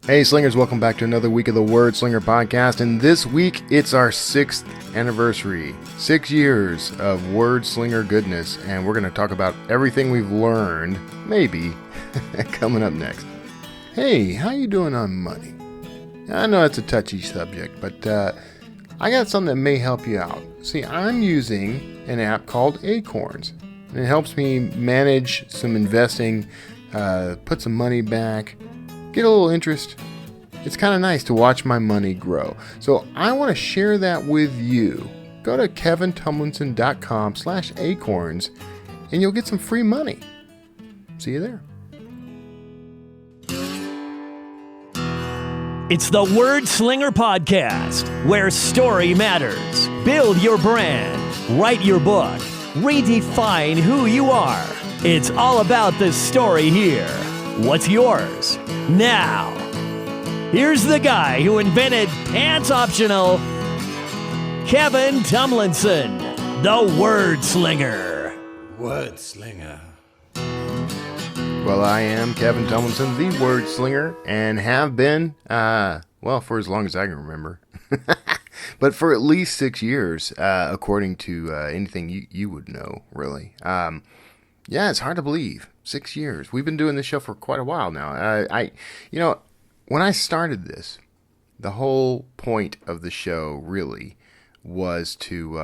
Hey Slingers, welcome back to another week of the Wordslinger Podcast, and this week it's our 6th anniversary. 6 years of Wordslinger goodness, and we're going to talk about everything we've learned, maybe, coming up next. Hey, how you doing on money? I know it's a touchy subject, but I got something that may help you out. See, I'm using an app called ACORNS, and it helps me manage some investing, put some money back, get a little interest. It's kind of nice to watch my money grow. So I want to share that with you. Go to kevintumlinson.com/acorns and you'll get some free money. See you there. It's the Wordslinger Podcast, where story matters. Build your brand, write your book, redefine who you are. It's all about the story here. What's yours? Now, here's the guy who invented pants optional, Kevin Tumlinson, the Wordslinger. Wordslinger. Well, I am Kevin Tumlinson, the Wordslinger, and have been, for as long as I can remember. But for at least 6 years, according to anything you would know, really. Yeah, it's hard to believe. 6 years. We've been doing this show for quite a while now. When I started this, the whole point of the show really was to,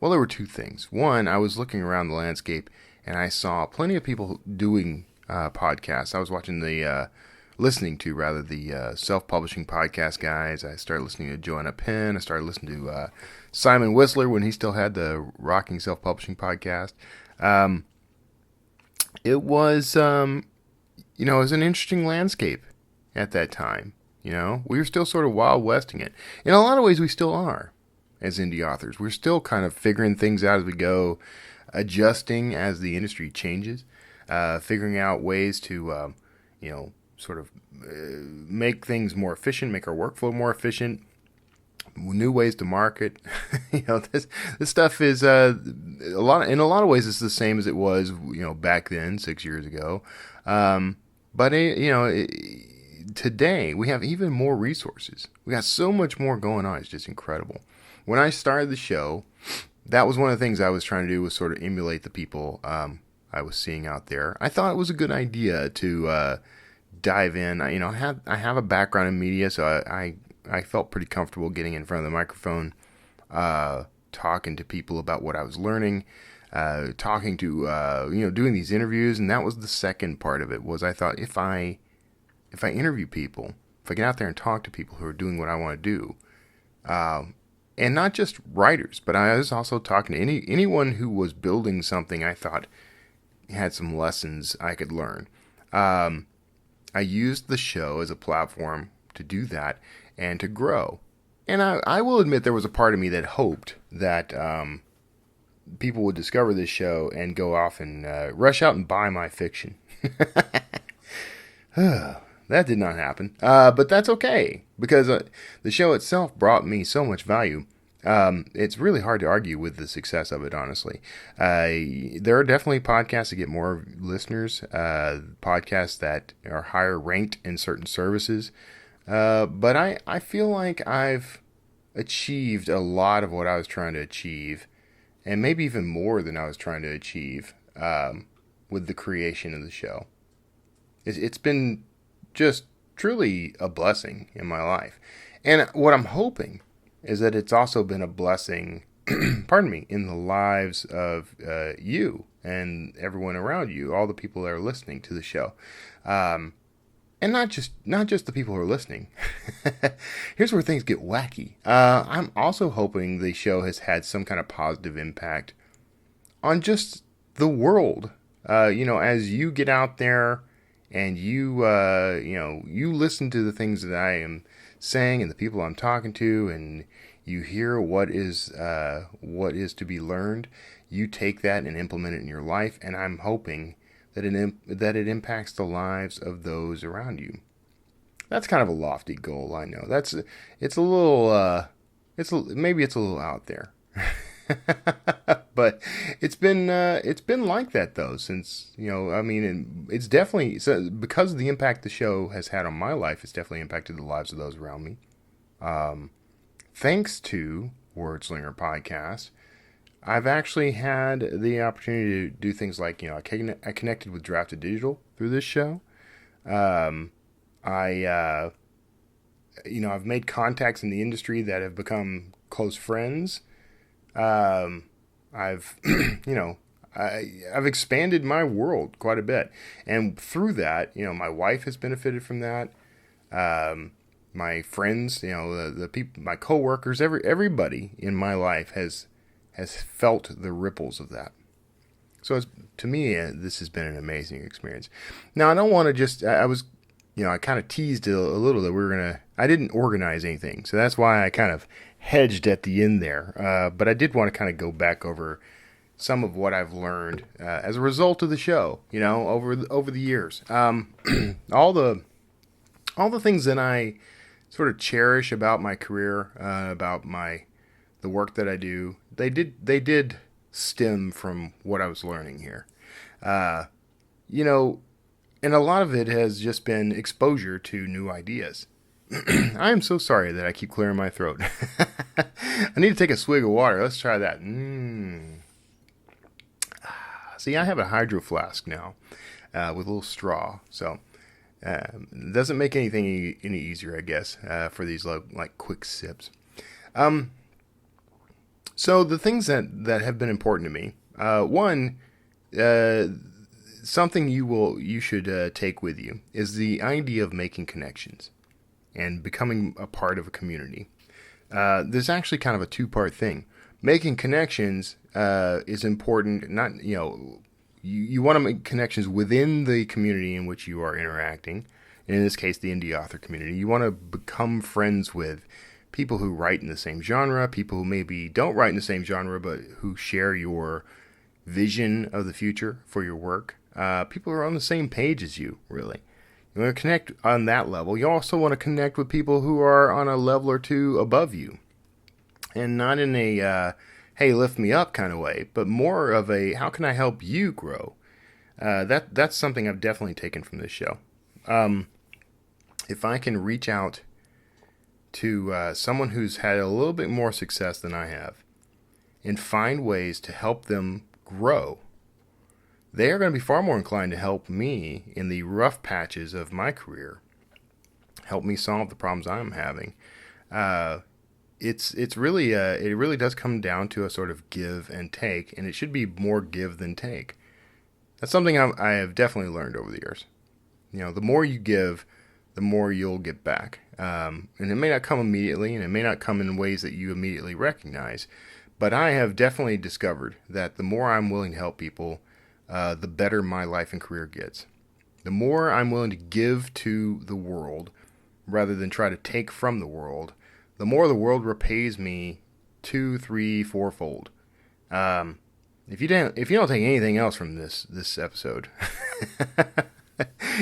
there were two things. One, I was looking around the landscape and I saw plenty of people doing podcasts. I was listening to the self-publishing podcast guys. I started listening to Joanna Penn. I started listening to Simon Whistler when he still had the Rocking Self-Publishing podcast. It was, it was an interesting landscape at that time. We were still sort of Wild Westing it. In a lot of ways, we still are as indie authors. We're still kind of figuring things out as we go, adjusting as the industry changes, figuring out ways to, make things more efficient, make our workflow more efficient, new ways to market. This stuff is in a lot of ways it's the same as it was back then 6 years ago, but today we have even more resources. We got so much more going on. It's just incredible. When I started the show, that was one of the things I was trying to do, was sort of emulate the people I was seeing out there. I thought it was a good idea to dive in. I have a background in media, so I felt pretty comfortable getting in front of the microphone, talking to people about what I was learning, talking to, doing these interviews. And that was the second part of it, was I thought if I interview people, if I get out there and talk to people who are doing what I want to do, and not just writers, but I was also talking to anyone who was building something I thought had some lessons I could learn. I used the show as a platform to do that and to grow. And I will admit there was a part of me that hoped that people would discover this show and go off and rush out and buy my fiction. That did not happen. But that's okay, because the show itself brought me so much value. It's really hard to argue with the success of it, honestly. There are definitely podcasts that get more listeners, podcasts that are higher ranked in certain services. But I feel like I've achieved a lot of what I was trying to achieve, and maybe even more than I was trying to achieve, with the creation of the show. It's been just truly a blessing in my life. And what I'm hoping is that it's also been a blessing, in the lives of you and everyone around you, all the people that are listening to the show. And not just the people who are listening. Here's where things get wacky. I'm also hoping the show has had some kind of positive impact on just the world. As you get out there and you listen to the things that I am saying and the people I'm talking to, and you hear what is to be learned, you take that and implement it in your life, and I'm hoping that it impacts the lives of those around you. That's kind of a lofty goal, I know. Maybe it's a little out there. But it's been like that though since, I mean, and it's definitely, so because of the impact the show has had on my life, it's definitely impacted the lives of those around me. Thanks to Wordslinger Podcast, I've actually had the opportunity to do things like, I connected with Drafted Digital through this show. I've made contacts in the industry that have become close friends. I've, I've expanded my world quite a bit. And through that, my wife has benefited from that. My friends, the people, my coworkers, everybody in my life has felt the ripples of that. So to me, this has been an amazing experience. Now, I don't want to just, I kind of teased a little that I didn't organize anything. So that's why I kind of hedged at the end there. But I did want to kind of go back over some of what I've learned as a result of the show, over the years. All the things that I sort of cherish about my career, about the work that I do, they did stem from what I was learning here. And a lot of it has just been exposure to new ideas. I am so sorry that I keep clearing my throat. I need to take a swig of water. Let's try that. See, I have a hydro flask now with a little straw. So it doesn't make anything any easier, I guess, for these like quick sips. So the things that have been important to me. One, something you should take with you is the idea of making connections and becoming a part of a community. There's actually kind of a two-part thing. Making connections is important. Not you want to make connections within the community in which you are interacting. And in this case, the indie author community. You want to become friends with people who write in the same genre, people who maybe don't write in the same genre, but who share your vision of the future for your work. People who are on the same page as you, really. You want to connect on that level. You also want to connect with people who are on a level or two above you. And not in a, hey, lift me up kind of way, but more of a, how can I help you grow? That's something I've definitely taken from this show. If I can reach out to someone who's had a little bit more success than I have and find ways to help them grow, they are going to be far more inclined to help me in the rough patches of my career, help me solve the problems I'm having. It's really it really does come down to a sort of give and take, and it should be more give than take. That's something I have definitely learned over the years. The more you give, the more you'll get back. And it may not come immediately, and it may not come in ways that you immediately recognize, but I have definitely discovered that the more I'm willing to help people, the better my life and career gets. The more I'm willing to give to the world rather than try to take from the world, the more the world repays me 2, 3, 4-fold. If you don't take anything else from this episode,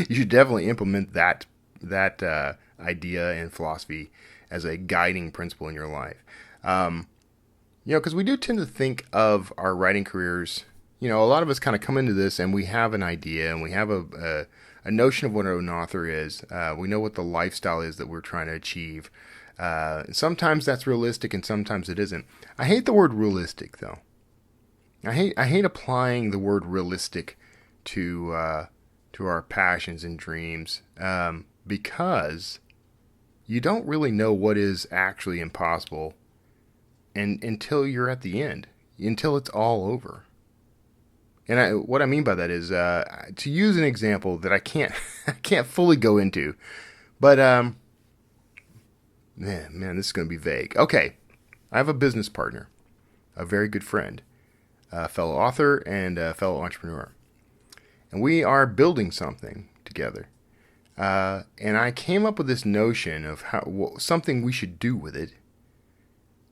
you should definitely implement that idea and philosophy as a guiding principle in your life. Because we do tend to think of our writing careers. A lot of us kind of come into this and we have an idea and we have a notion of what an author is. We know what the lifestyle is that we're trying to achieve. Sometimes that's realistic and sometimes it isn't. I hate the word realistic, though. I hate applying the word realistic to our passions and dreams because you don't really know what is actually impossible until you're at the end, until it's all over. And what I mean by that is to use an example that I can't fully go into, but man, this is going to be vague. Okay, I have a business partner, a very good friend, a fellow author, and a fellow entrepreneur. And we are building something together. And I came up with this notion of something we should do with it.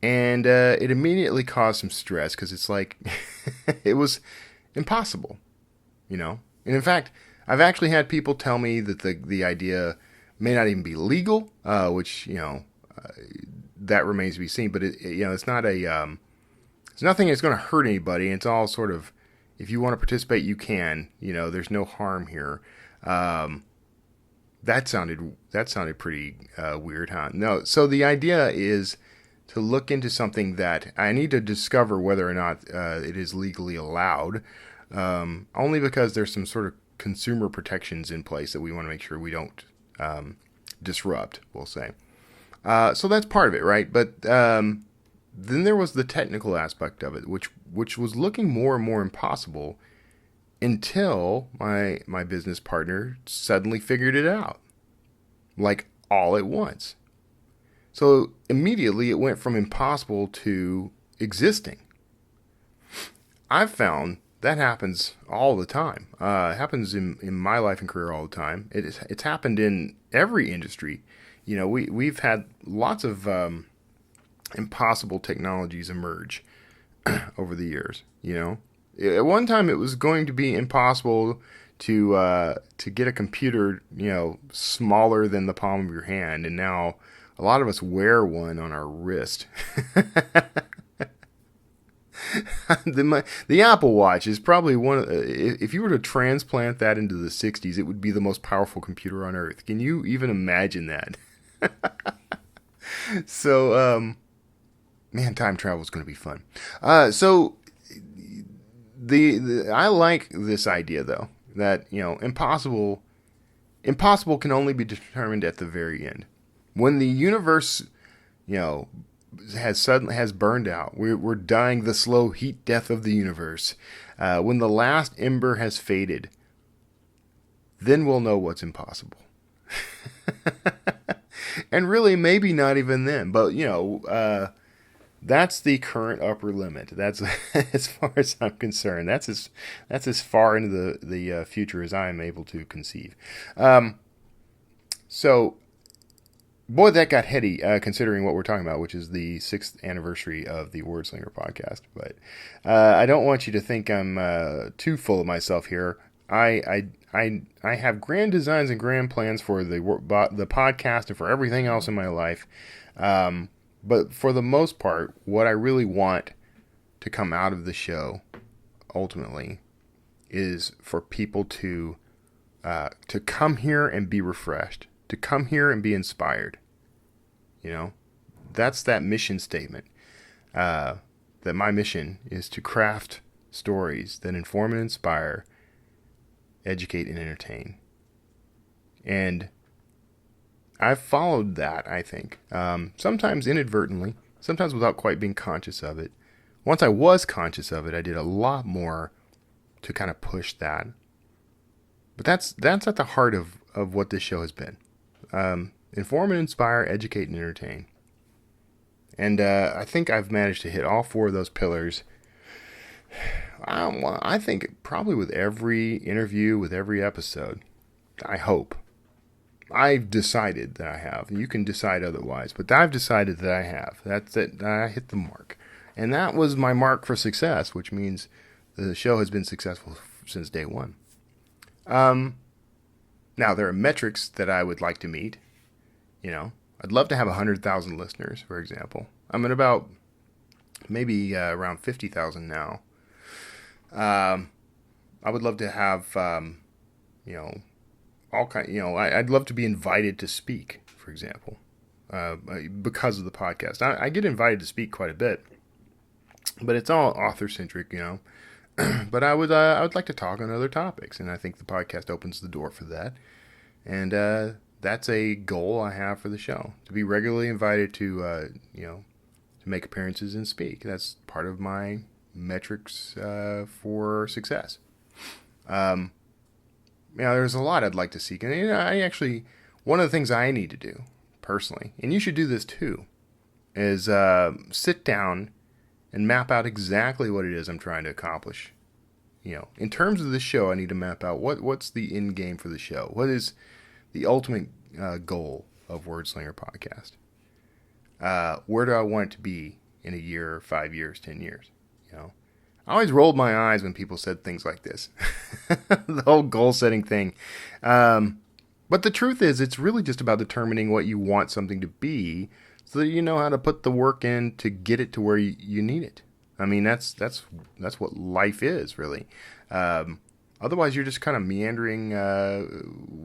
And it immediately caused some stress because it's like, it was impossible, And in fact, I've actually had people tell me that the idea may not even be legal, which, that remains to be seen. But it's not It's nothing that's going to hurt anybody. It's all sort of, if you want to participate, you can. There's no harm here. That sounded pretty weird, huh? No. So the idea is to look into something that I need to discover whether or not it is legally allowed. Only because there's some sort of consumer protections in place that we want to make sure we don't disrupt, we'll say. So that's part of it, right? But then there was the technical aspect of it, which was looking more and more impossible until my business partner suddenly figured it out, like all at once. So immediately it went from impossible to existing. I've found that happens all the time. It happens in my life and career all the time. It's happened in every industry. We've had lots of impossible technologies emerge over the years. At one time it was going to be impossible to get a computer, smaller than the palm of your hand, and now a lot of us wear one on our wrist. The Apple Watch is probably one of, if you were to transplant that into the 60s, it would be the most powerful computer on earth. Can you even imagine that? So, man, time travel is going to be fun. So I like this idea, though, that, impossible can only be determined at the very end. When the universe, has burned out, we're dying the slow heat death of the universe. When the last ember has faded, then we'll know what's impossible. And really, maybe not even then, but that's the current upper limit. That's as far as I'm concerned. That's as far into the future as I am able to conceive. So, boy, that got heady, considering what we're talking about, which is the 6th anniversary of the Wordslinger podcast. But I don't want you to think I'm too full of myself here. I have grand designs and grand plans for the podcast and for everything else in my life. But for the most part, what I really want to come out of the show, ultimately, is for people to come here and be refreshed, to come here and be inspired. That's that mission statement. That my mission is to craft stories that inform and inspire, educate and entertain. And I've followed that, I think. Sometimes inadvertently, sometimes without quite being conscious of it. Once I was conscious of it, I did a lot more to kind of push that. But that's at the heart of what this show has been. Inform and inspire, educate and entertain. And I think I've managed to hit all 4 of those pillars. I think probably with every interview, with every episode. I hope. I've decided that I have. You can decide otherwise, but I've decided that I have. That's it. I hit the mark. And that was my mark for success, which means the show has been successful since day one. Now, there are metrics that I would like to meet. I'd love to have 100,000 listeners, for example. I'm at about maybe around 50,000 now. I would love to have, all kind. I'd love to be invited to speak, for example, because of the podcast. I get invited to speak quite a bit, but it's all author centric, But I would like to talk on other topics, and I think the podcast opens the door for that. And that's a goal I have for the show, to be regularly invited to make appearances and speak. That's part of my metrics for success. There's a lot I'd like to seek. And one of the things I need to do personally, and you should do this too, is sit down and map out exactly what it is I'm trying to accomplish. In terms of the show, I need to map out what's the end game for the show. What is the ultimate goal of Wordslinger Podcast? Where do I want it to be in a year, 5 years, 10 years? I always rolled my eyes when people said things like this. The whole goal-setting thing. But the truth is, it's really just about determining what you want something to be so that you know how to put the work in to get it to where you need it. I mean, that's what life is, really. Otherwise, you're just kind of meandering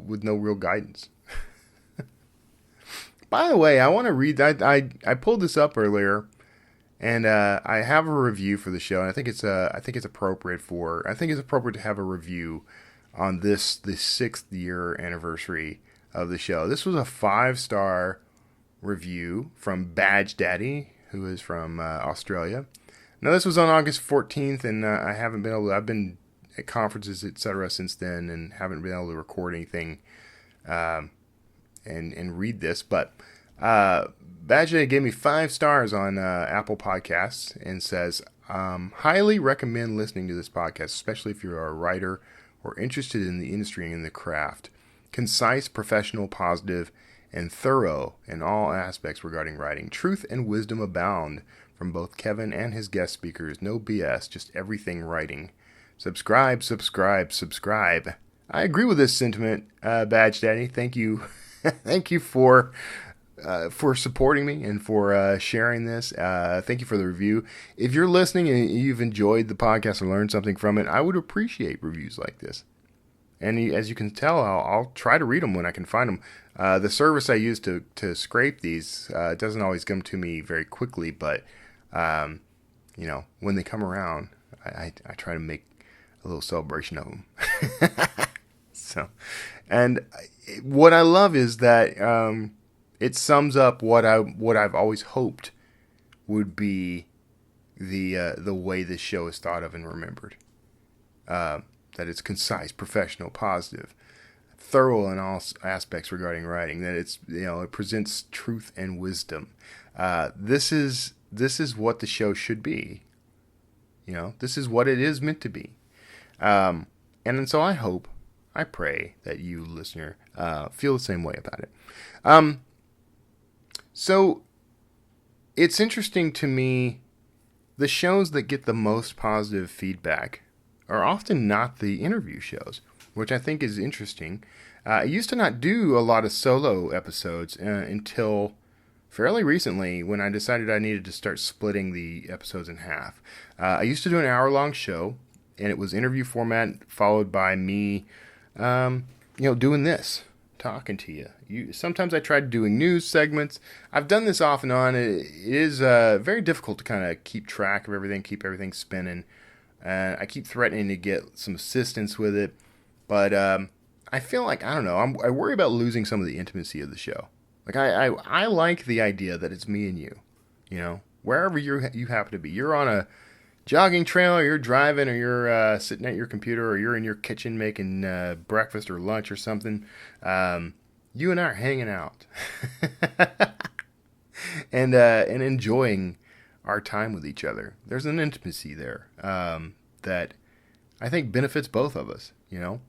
with no real guidance. By the way, I want to read. I pulled this up earlier, and I have a review for the show, and I think it's appropriate to have a review on the 6th year anniversary of the show. This was a 5-star review from Badge Daddy, who is from Australia. Now, this was on August 14th, and I've been at conferences, etc. since then, and haven't been able to record anything and read this. But Badge Daddy gave me 5 stars on Apple Podcasts and says, highly recommend listening to this podcast, especially if you're a writer or interested in the industry and the craft. Concise, professional, positive, and thorough in all aspects regarding writing. Truth and wisdom abound from both Kevin and his guest speakers. No BS, just everything writing. Subscribe, subscribe, subscribe. I agree with this sentiment, Badge Daddy. Thank you. Thank you for supporting me and for sharing this. Thank you for the review. If you're listening and you've enjoyed the podcast or learned something from it, I would appreciate reviews like this. And as you can tell, I'll try to read them when I can find them. The service I use to scrape these doesn't always come to me very quickly, but when they come around, I try to make a little celebration of them. So, and what I love is that it sums up what I've always hoped would be the way this show is thought of and remembered. That it's concise, professional, positive, thorough in all aspects regarding writing. That it presents truth and wisdom. This is what the show should be. This is what it is meant to be. And so I pray that you, listener, feel the same way about it. So it's interesting to me, the shows that get the most positive feedback are often not the interview shows, which I think is interesting. I used to not do a lot of solo episodes until fairly recently, when I decided I needed to start splitting the episodes in half. I used to do an hour-long show, and it was interview format followed by me, doing this, talking to you. Sometimes I tried doing news segments. I've done this off and on. It is very difficult to kind of keep track of everything, keep everything spinning. I keep threatening to get some assistance with it, but I feel like, I don't know, I worry about losing some of the intimacy of the show. Like, I like the idea that it's me and you, wherever you happen to be. You're on a jogging trail, or you're driving, or you're sitting at your computer, or you're in your kitchen making breakfast or lunch or something. You and I are hanging out and enjoying our time with each other. There's an intimacy there that I think benefits both of us, It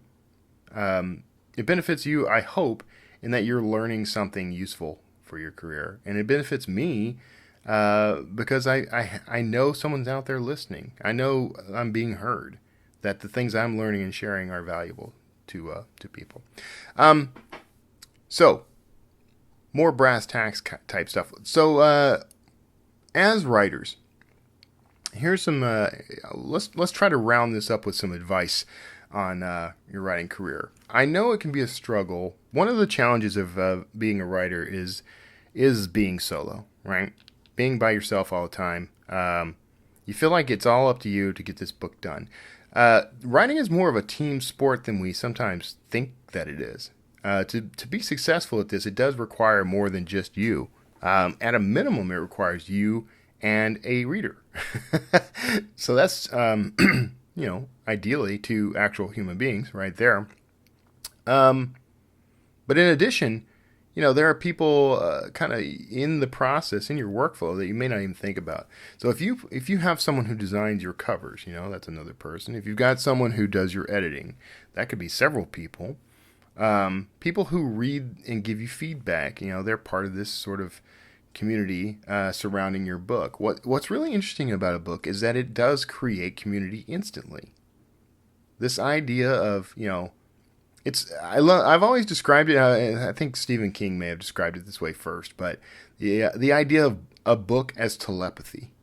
benefits you, I hope, in that you're learning something useful for your career. And it benefits me because I know someone's out there listening. I know I'm being heard, that the things I'm learning and sharing are valuable to people. So, more brass tacks type stuff. So, as writers, here's some, let's try to round this up with some advice on your writing career. I know it can be a struggle. One of the challenges of being a writer is being solo, right? Being by yourself all the time. You feel like it's all up to you to get this book done. Writing is more of a team sport than we sometimes think that it is. To be successful at this, it does require more than just you. At a minimum, it requires you and a reader. So that's, ideally 2 actual human beings right there. But in addition, there are people kind of in the process, in your workflow, that you may not even think about. So if you have someone who designs your covers, that's another person. If you've got someone who does your editing, that could be several people. People who read and give you feedback, they're part of this sort of community surrounding your book. What's really interesting about a book is that it does create community instantly. This idea of, I've always described it, I think Stephen King may have described it this way first, but the idea of a book as telepathy.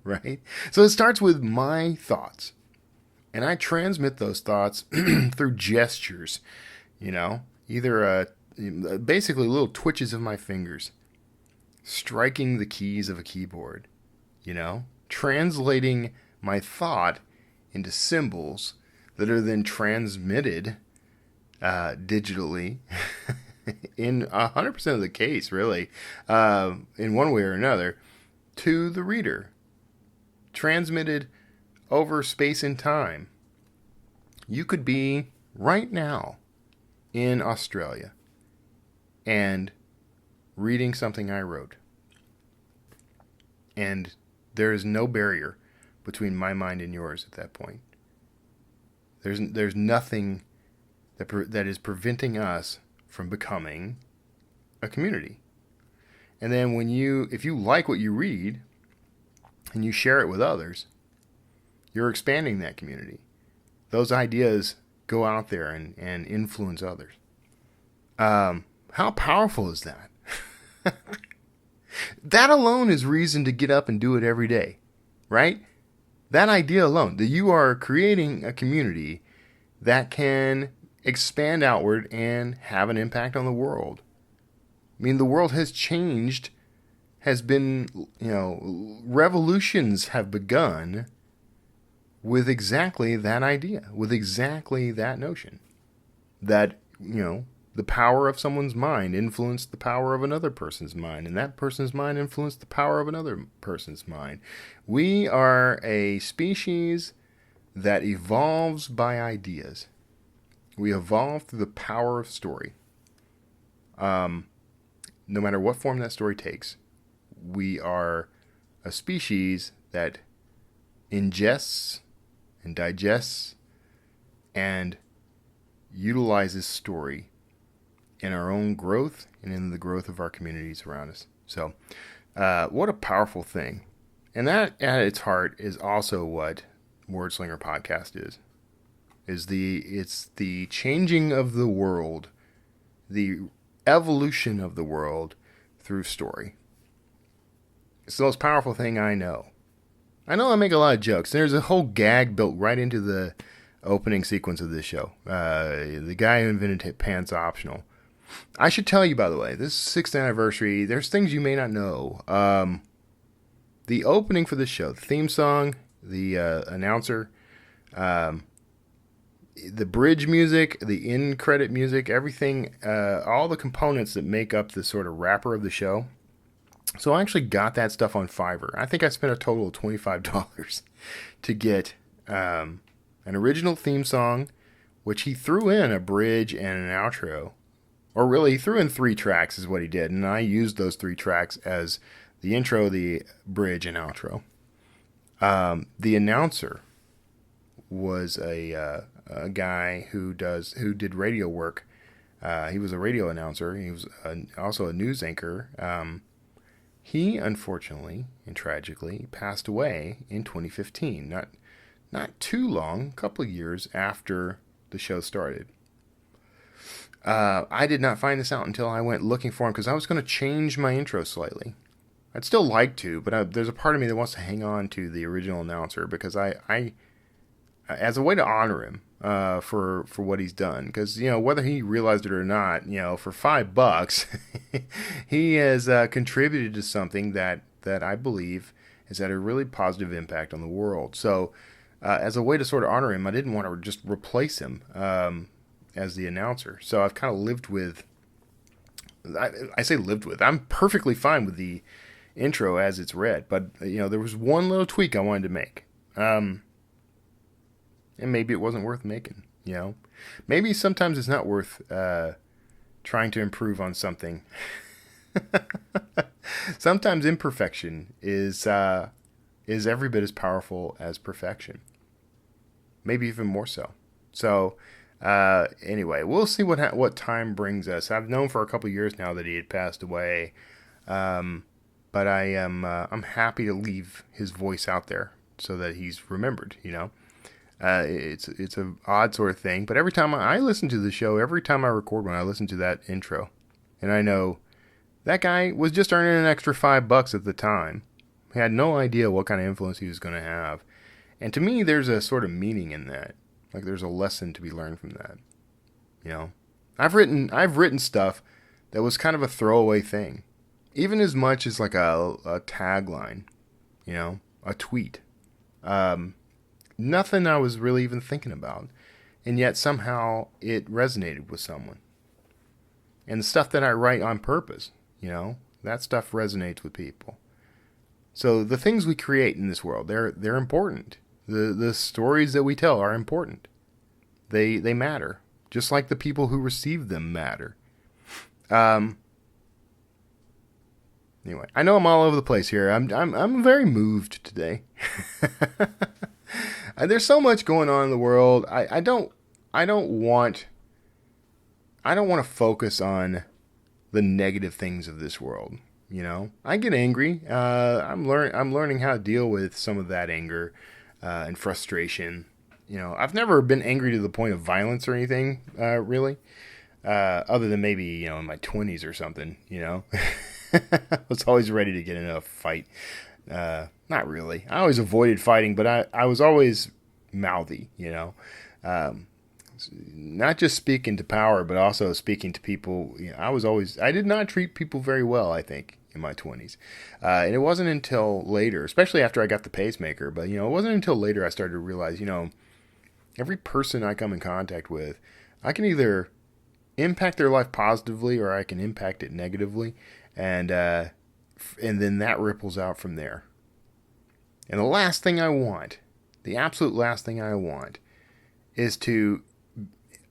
right? So it starts with my thoughts. And I transmit those thoughts through gestures, either basically little twitches of my fingers, striking the keys of a keyboard, translating my thought into symbols that are then transmitted digitally in 100% of the case, really, in one way or another, to the reader. Transmitted over space and time. You could be right now in Australia and reading something I wrote. And there is no barrier between my mind and yours at that point. There's nothing that is preventing us from becoming a community. And then if you like what you read and you share it with others, you're expanding that community. Those ideas go out there and influence others. How powerful is that? That alone is reason to get up and do it every day, right? That idea alone, that you are creating a community that can expand outward and have an impact on the world. I mean, the world has changed, has been, revolutions have begun with exactly that idea, with exactly that notion. That, the power of someone's mind influenced the power of another person's mind, and that person's mind influenced the power of another person's mind. We are a species that evolves by ideas. We evolve through the power of story. No matter what form that story takes, we are a species that ingests and digests and utilizes story in our own growth and in the growth of our communities around us. So, what a powerful thing. And that, at its heart, is also what Wordslinger Podcast is. It's the changing of the world, the evolution of the world through story. It's the most powerful thing I know. I know I make a lot of jokes. There's a whole gag built right into the opening sequence of this show. The guy who invented Pants Optional. I should tell you, by the way, this is 6th anniversary. There's things you may not know. The opening for this show, the theme song, the announcer, the bridge music, the in-credit music, everything, all the components that make up the sort of wrapper of the show. So I actually got that stuff on Fiverr. I think I spent a total of $25 to get an original theme song, which he threw in a bridge and an outro. Or really, he threw in 3 tracks is what he did. And I used those 3 tracks as the intro, the bridge, and outro. The announcer was a guy who did radio work. He was a radio announcer. He was also a news anchor. He, unfortunately and tragically, passed away in 2015. Not too long, a couple of years after the show started. I did not find this out until I went looking for him because I was going to change my intro slightly. I'd still like to, but there's a part of me that wants to hang on to the original announcer because I as a way to honor him for what he's done. Because, whether he realized it or not, for $5, he has contributed to something that I believe has had a really positive impact on the world. So as a way to sort of honor him, I didn't want to just replace him as the announcer. So I've kind of lived with, I say lived with, I'm perfectly fine with the intro as it's read. But, there was one little tweak I wanted to make. And maybe it wasn't worth making, Maybe sometimes it's not worth trying to improve on something. Sometimes imperfection is every bit as powerful as perfection. Maybe even more so. So, anyway, we'll see what time brings us. I've known for a couple of years now that he had passed away, but I'm happy to leave his voice out there so that he's remembered. It's an odd sort of thing, but every time I listen to the show, every time I record one, I listen to that intro, and I know that guy was just earning an extra $5 at the time. He had no idea what kind of influence he was going to have. And to me, there's a sort of meaning in that. Like there's a lesson to be learned from that. You know, I've written stuff that was kind of a throwaway thing, even as much as like a tagline, you know, a tweet. Nothing I was really even thinking about, and yet somehow it resonated with someone. And the stuff that I write on purpose, you know, that stuff resonates with people. So the things we create in this world, they're important. The stories that we tell are important. They matter, just like the people who receive them matter. Anyway, I know I'm all over the place here. I'm very moved today. There's so much going on in the world. I don't want to focus on the negative things of this world. You know, I get angry. I'm learning how to deal with some of that anger and frustration. You know, I've never been angry to the point of violence or anything, really, other than maybe, you know, in my 20s or something. You know, I was always ready to get in a fight. Not really. I always avoided fighting, but I was always mouthy. You know. Not just speaking to power, but also speaking to people. You know, I did not treat people very well, I think, in my 20s. And it wasn't until later, especially after I got the pacemaker, but, you know, it wasn't until later I started to realize, you know, every person I come in contact with, I can either impact their life positively or I can impact it negatively. And then that ripples out from there. And the last thing I want, the absolute last thing I want, is to,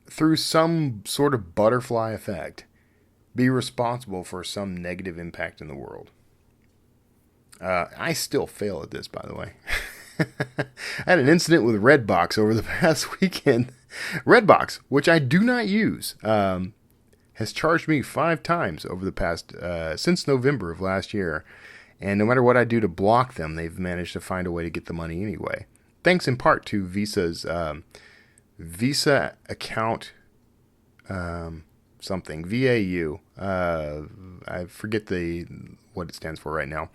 through some sort of butterfly effect, be responsible for some negative impact in the world. I still fail at this, by the way. I had an incident with Redbox over the past weekend. Redbox, which I do not use, has charged me 5 times over the past, since November of last year. And no matter what I do to block them, they've managed to find a way to get the money anyway. Thanks in part to Visa's Visa account something, VAU. I forget what it stands for right now.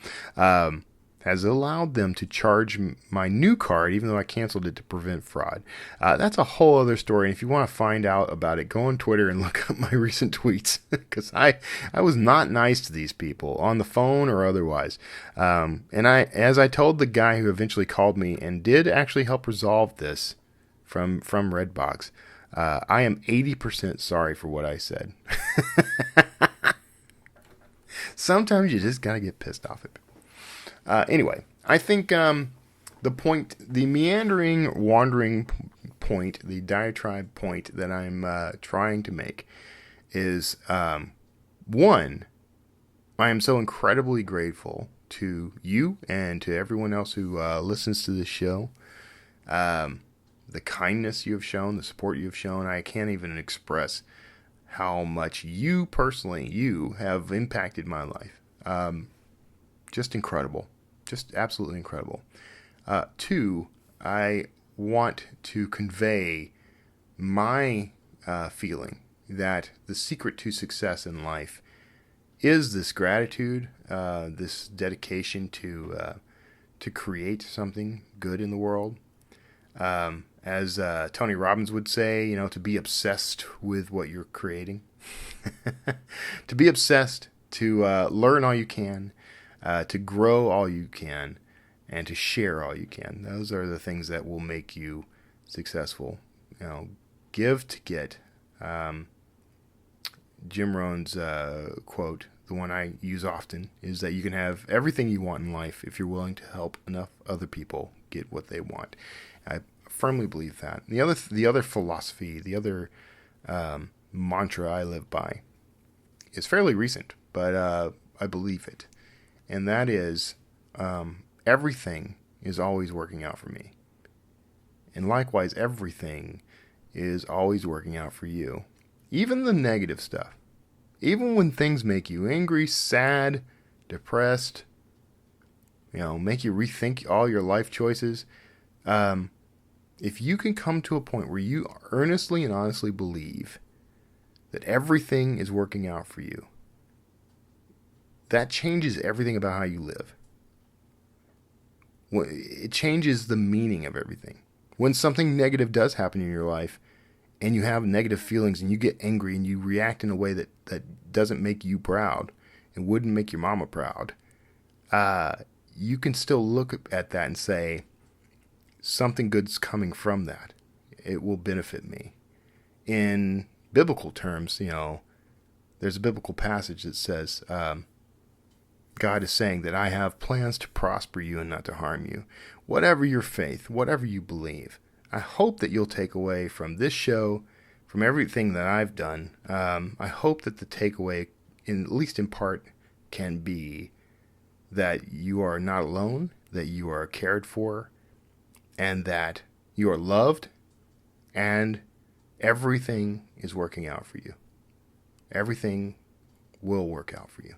Has allowed them to charge my new card, even though I canceled it to prevent fraud. That's a whole other story. And if you want to find out about it, go on Twitter and look up my recent tweets, because I was not nice to these people on the phone or otherwise. And as I told the guy who eventually called me and did actually help resolve this from Redbox, I am 80% sorry for what I said. Sometimes you just gotta get pissed off at people. Anyway, I think the meandering, wandering point, the diatribe point that I'm trying to make is, one, I am so incredibly grateful to you and to everyone else who listens to this show. The kindness you have shown, the support you have shown, I can't even express how much you personally, have impacted my life. Just incredible. Just absolutely incredible. 2, I want to convey my feeling that the secret to success in life is this gratitude, this dedication to create something good in the world. As Tony Robbins would say, you know, to be obsessed with what you're creating. To be obsessed, to learn all you can, to grow all you can, and to share all you can. Those are the things that will make you successful. You know, give to get. Jim Rohn's quote, the one I use often, is that you can have everything you want in life if you're willing to help enough other people get what they want. I firmly believe that. The other philosophy, the other mantra I live by is fairly recent, but I believe it. And that is, everything is always working out for me. And likewise, everything is always working out for you. Even the negative stuff. Even when things make you angry, sad, depressed, you know, make you rethink all your life choices. If you can come to a point where you earnestly and honestly believe that everything is working out for you, that changes everything about how you live. It changes the meaning of everything. When something negative does happen in your life and you have negative feelings and you get angry and you react in a way that doesn't make you proud and wouldn't make your mama proud, you can still look at that and say, something good's coming from that. It will benefit me. In biblical terms, there's a biblical passage that says, God is saying that I have plans to prosper you and not to harm you. Whatever your faith, whatever you believe, I hope that you'll take away from this show, from everything that I've done. I hope that the takeaway, at least in part, can be that you are not alone, that you are cared for, and that you are loved, and everything is working out for you. Everything will work out for you.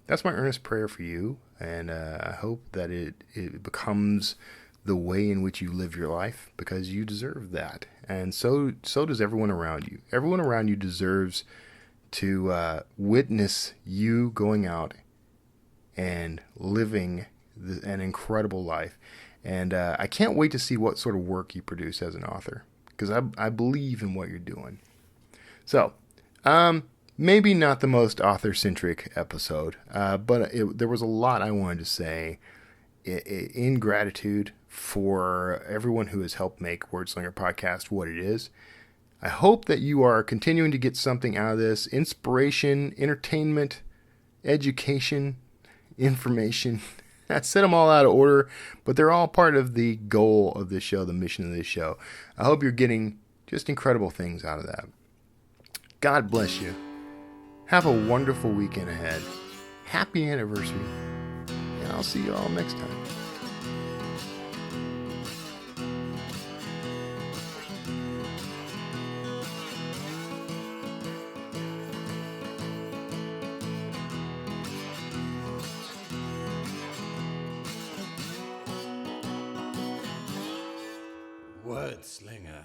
That's my earnest prayer for you, and I hope that it becomes the way in which you live your life, because you deserve that, and so does everyone around you. Everyone around you deserves to witness you going out and living an incredible life, and I can't wait to see what sort of work you produce as an author, because I believe in what you're doing. So, maybe not the most author-centric episode, but there was a lot I wanted to say in gratitude for everyone who has helped make Wordslinger Podcast what it is. I hope that you are continuing to get something out of this: inspiration, entertainment, education, information. I said them all out of order, but they're all part of the goal of this show, the mission of this show. I hope you're getting just incredible things out of that. God bless you. Have a wonderful weekend ahead. Happy anniversary. And I'll see you all next time. Wordslinger.